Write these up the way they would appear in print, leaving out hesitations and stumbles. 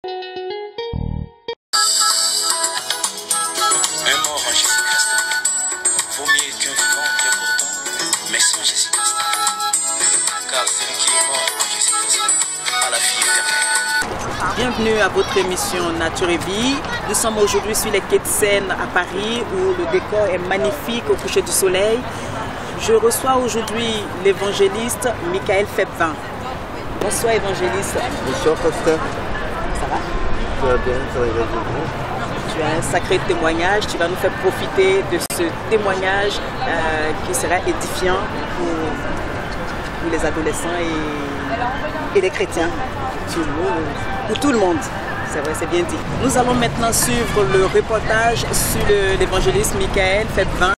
Un mort en Jésus-Christ vaut mieux qu'un vivant bien portant, mais sans Jésus-Christ. Car celui qui est mort en Jésus-Christ a la vie éternelle. Bienvenue à votre émission Nature et Vie. Nous sommes aujourd'hui sur les quais de Seine à Paris où le décor est magnifique au coucher du soleil. Je reçois aujourd'hui l'évangéliste Michael Febvin. Bonsoir évangéliste. Bonsoir pasteur. Ça va? Ça va bien, ça va bien. Tu as un sacré témoignage, tu vas nous faire profiter de ce témoignage qui sera édifiant pour les adolescents et les chrétiens. Pour tout le monde. C'est vrai, c'est bien dit. Nous allons maintenant suivre le reportage sur l'évangéliste Michael Febvin.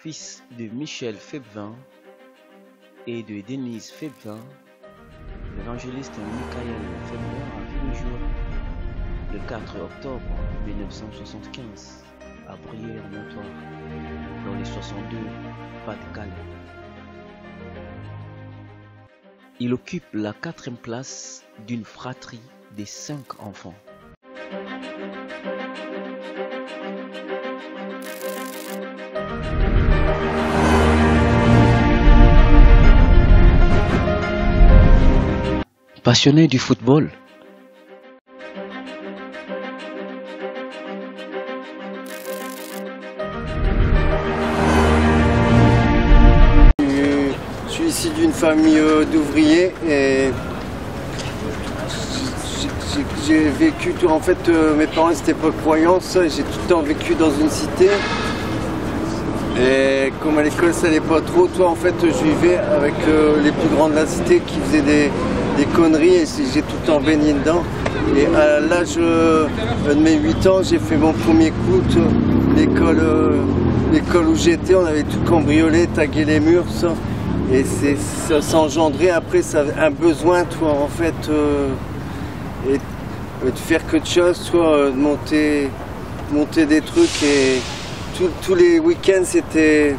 Fils de Michel Febvin et de Denise Febvin, l'évangéliste Michael Febvin a vu le jour le 4 octobre 1975 à Brière-Montoire, dans les 62 Pas-de-Calais. Il occupe la 4e place d'une fratrie des 5 enfants. Passionné du football, Je suis issu d'une famille d'ouvriers et j'ai vécu, en fait mes parents n'étaient pas croyants, j'ai tout le temps vécu dans une cité. Et comme à l'école ça n'allait pas trop, en fait je vivais avec les plus grands de la cité qui faisaient des conneries et j'ai tout le temps baigné dedans. Et à l'âge de mes 8 ans, j'ai fait mon premier coup. L'école où j'étais, on avait tout cambriolé, tagué les murs, ça. Et ça s'engendrait après un besoin, en fait, et de faire quelque chose, de monter des trucs. Et tous les week-ends, c'était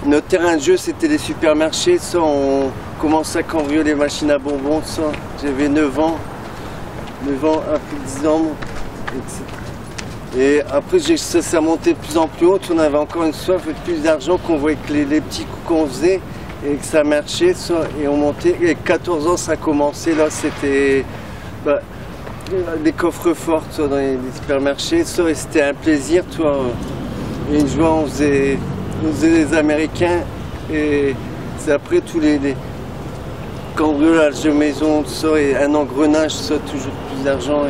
notre terrain de jeu, c'était les supermarchés. Ça, on commençait à cambrioler les machines à bonbons. Ça, j'avais 9 ans, un peu de 10 ans. Et après, ça montait de plus en plus haut. On avait encore une soif et plus d'argent qu'on voyait que les petits coups qu'on faisait et que ça marchait. Ça, et on montait. Et 14 ans, ça a commencé. Là, c'était des coffres forts dans les supermarchés. Ça, et c'était un plaisir. Et une joie, on faisait les Américains. Et c'est après tous les cambriolages de maison, tout ça, et un engrenage, ça, toujours plus d'argent.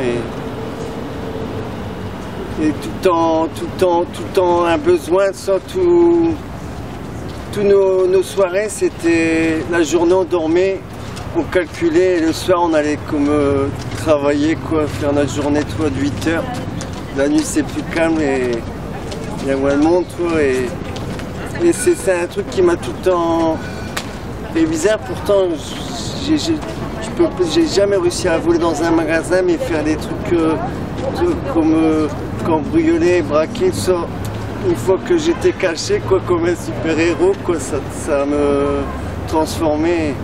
Et tout le temps un besoin, ça, tous nos soirées, c'était la journée on dormait, on calculait, et le soir on allait comme travailler, faire notre journée de 8 heures. La nuit c'est plus calme et il y a moins de monde, et c'est un truc qui m'a tout le temps fait bizarre. Pourtant j'ai jamais réussi à voler dans un magasin, mais faire des trucs comme cambrioler, braquer, ça. Une fois que j'étais caché, comme un super-héros, ça me transformait.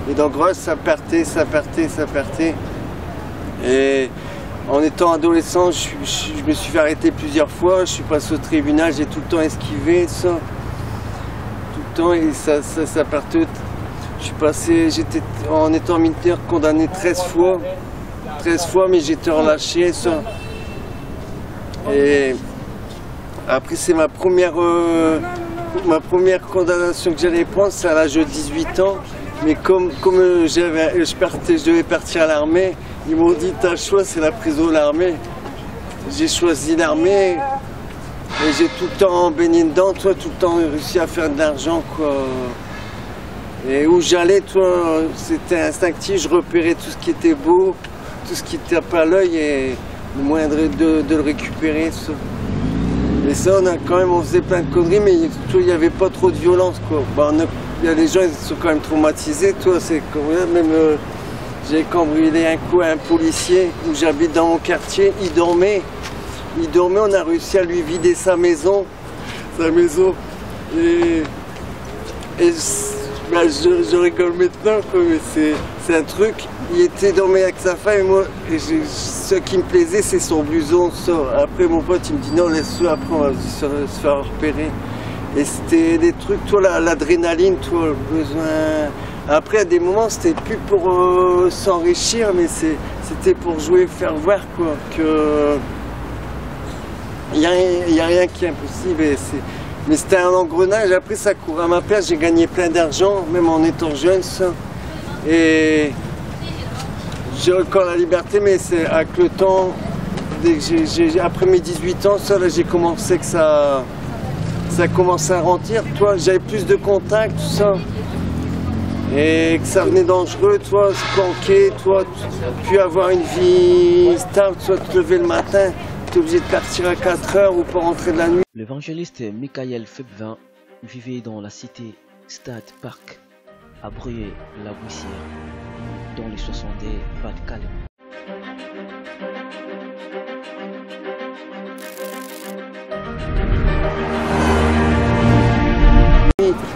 Et donc ça partait. Et en étant adolescent, je me suis fait arrêter plusieurs fois, je suis passé au tribunal, j'ai tout le temps esquivé, ça. Tout le temps, et ça partait. J'étais en étant militaire condamné 13 fois, mais j'étais relâché, ça. Et après, c'est ma première condamnation que j'allais prendre, c'est à l'âge de 18 ans. Mais comme je devais partir à l'armée, ils m'ont dit t'as le choix, c'est la prison de l'armée. J'ai choisi l'armée et j'ai tout le temps baigné dedans, tout le temps réussi à faire de l'argent, Et où j'allais, c'était instinctif, je repérais tout ce qui était beau, tout ce qui tapait à l'œil et le moyen de le récupérer. Ça. Et ça, on faisait plein de conneries, mais il n'y avait pas trop de violence, il y a des gens, ils sont quand même traumatisés, j'ai cambriolé un coup à un policier où j'habite dans mon quartier, il dormait, on a réussi à lui vider sa maison, et Et bah, je rigole maintenant, quoi, mais c'est un truc. Il était dormait avec sa femme et moi, ce qui me plaisait, c'est son blouson. Ça. Après, mon pote, il me dit non, laisse-le, après, on va se faire repérer. Et c'était des trucs, toi, l'adrénaline, toi, le besoin. Après, à des moments, c'était plus pour s'enrichir, mais c'était pour jouer, faire voir, quoi, que il n'y a rien qui est impossible. Mais c'était un engrenage. Après, ça courait à ma place. J'ai gagné plein d'argent, même en étant jeune, ça. Et j'ai encore la liberté, mais c'est avec le temps, dès que après mes 18 ans, ça, là, j'ai commencé que ça commençait à remplir. Toi, j'avais plus de contacts, tout ça. Et que ça venait dangereux, toi, se planquer, toi, puis avoir une vie stable, toi, te lever le matin, tu es obligé de partir à 4 heures ou pas rentrer de la nuit. L'évangéliste Michael Febvin vivait dans la cité Stade Park à Bruyères-la-Buissière, dans les 60 Pas-de-Calais.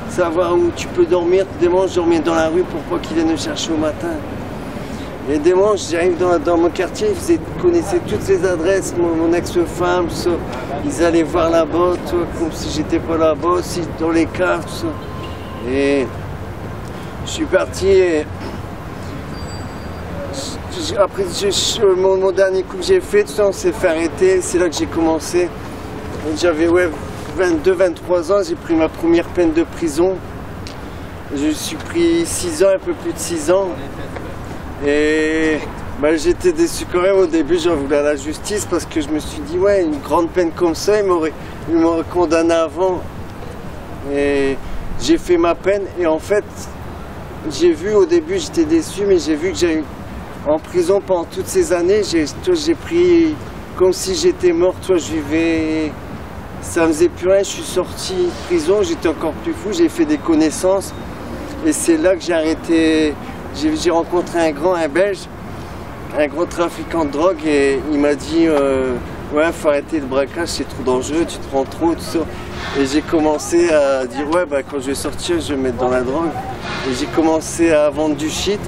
Savoir où tu peux dormir, des manches, je dormais dans la rue pour pas qu'ils viennent me chercher au matin. Et des manches, j'arrive dans mon quartier, ils connaissaient toutes les adresses, mon ex-femme, tout ça. Ils allaient voir là-bas, comme si j'étais pas là-bas, aussi dans les cartes, tout ça. Et je suis parti et après mon dernier coup que j'ai fait, tout ça, on s'est fait arrêter, c'est là que j'ai commencé. J'avais 22-23 ans, j'ai pris ma première peine de prison. Je suis pris 6 ans, un peu plus de 6 ans. Et bah, j'étais déçu quand même au début, j'en voulais à la justice parce que je me suis dit, ouais, une grande peine comme ça, il m'aurait condamné avant. Et j'ai fait ma peine et en fait, j'ai vu au début, j'étais déçu, mais j'ai vu que j'ai en prison pendant toutes ces années, j'ai pris comme si j'étais mort, toi je vivais. Ça me faisait plus rien, je suis sorti de prison, j'étais encore plus fou, j'ai fait des connaissances. Et c'est là que j'ai arrêté, j'ai rencontré un Belge, un gros trafiquant de drogue et il m'a dit ouais, faut arrêter le braquage, c'est trop dangereux, tu te prends trop, tout ça. Et j'ai commencé à dire ouais, bah, quand je vais sortir, je vais me mettre dans la drogue. Et j'ai commencé à vendre du shit.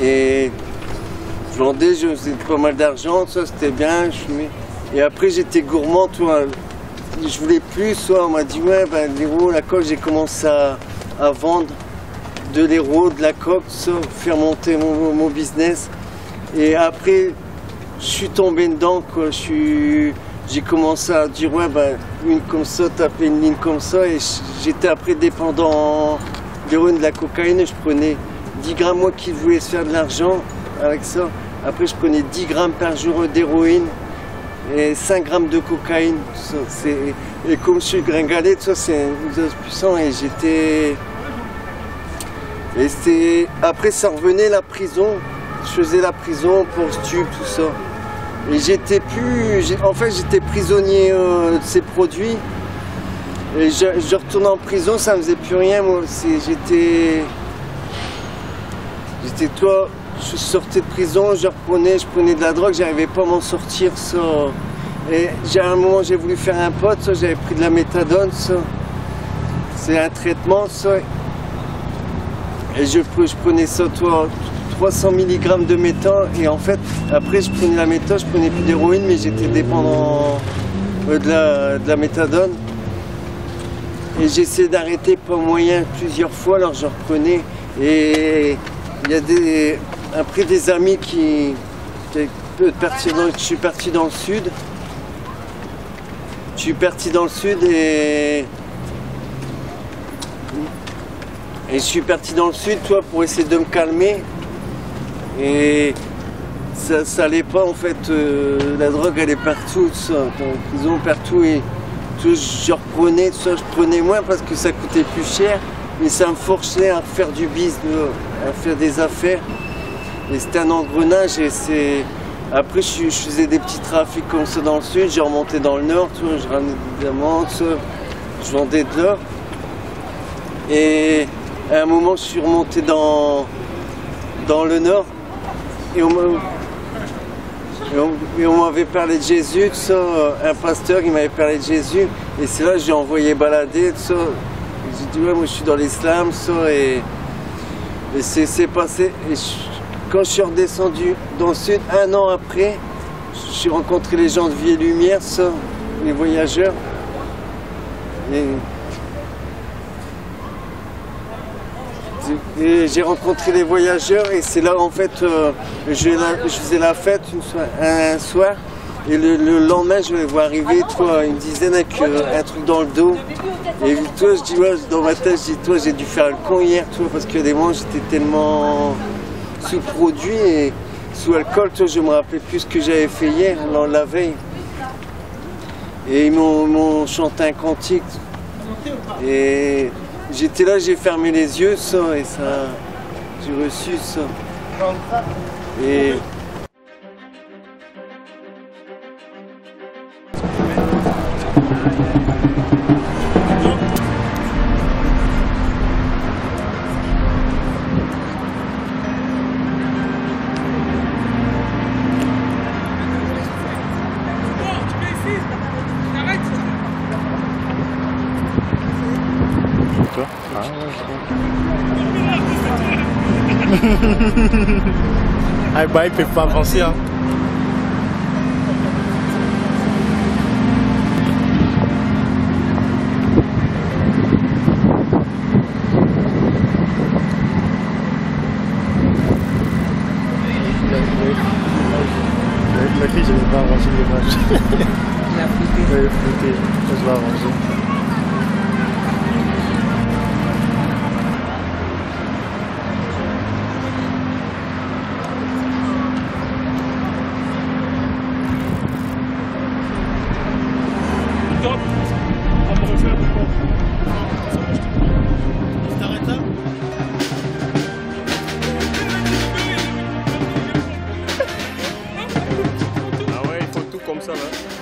Et je vendais, je faisais pas mal d'argent, ça c'était bien, je fumais. Et après j'étais gourmand, toi, je voulais plus, soit on m'a dit ouais, ben, l'héros, la coque, j'ai commencé à vendre de l'héros, de la coque, ça, faire monter mon business. Et après, je suis tombé dedans, quoi, j'ai commencé à dire ouais, ben, une comme ça, taper une ligne comme ça, et j'étais après dépendant d'héroïne, de la cocaïne, je prenais 10 grammes, moi qui voulais se faire de l'argent avec ça. Après je prenais 10 grammes par jour d'héroïne. Et 5 grammes de cocaïne, et comme je suis gringalé, c'est une dose puissante et j'étais... Après ça revenait la prison, je faisais la prison pour stup, tout ça. Et j'étais plus... En fait j'étais prisonnier de ces produits. Et je retournais en prison, ça me faisait plus rien, moi. J'étais toi... Je sortais de prison, je prenais de la drogue, j'arrivais pas à m'en sortir, ça. Et à un moment, j'ai voulu faire un pote, ça, j'avais pris de la méthadone, ça. C'est un traitement, ça. Et je prenais ça, toi, 300 mg de méthode. Et en fait, après, je prenais la méthode, je prenais plus d'héroïne, mais j'étais dépendant de la méthadone. Et j'essayais d'arrêter, pas moyen, plusieurs fois, alors je reprenais. Et il y a après des amis je suis parti dans le sud. Je suis parti dans le sud et je suis parti dans le sud, toi, pour essayer de me calmer. Et ça allait pas en fait. La drogue elle est partout, tout ça, dans la prison partout. Et tout, je reprenais, tout ça, je prenais moins parce que ça coûtait plus cher. Mais ça me forçait à faire du business, à faire des affaires. Et c'était un engrenage et après je faisais des petits trafics comme ça dans le sud, j'ai remonté dans le nord, tu vois, je ramenais des diamants, tout ça, je vendais de l'or. Et à un moment je suis remonté dans le nord et on m'avait parlé de Jésus, tout ça, un pasteur qui m'avait parlé de Jésus. Et c'est là que j'ai envoyé balader, tout ça. J'ai dit ouais, moi je suis dans l'islam, ça, et c'est passé. Et quand je suis redescendu dans le sud, un an après, j'ai rencontré les gens de Vie et Lumière, ça, les voyageurs. Et j'ai rencontré les voyageurs et c'est là en fait je faisais la fête un soir et le lendemain je les vois arriver, toi, une dizaine avec un truc dans le dos. Et toi je dis ouais, dans ma tête je dis toi j'ai dû faire le con hier, toi, parce que des moments j'étais tellement sous-produit et sous alcool, toi, je me rappelais plus ce que j'avais fait hier, la veille. Et ils m'ont chanté un cantique. Et j'étais là, j'ai fermé les yeux, ça, et ça, j'ai reçu ça. Et ah bah il peut pas avancer hein. La fille je vais pas avancer l'image. Il a flouté. Il a flouté, je vais avancer. Ah ouais, il faut tout comme ça là.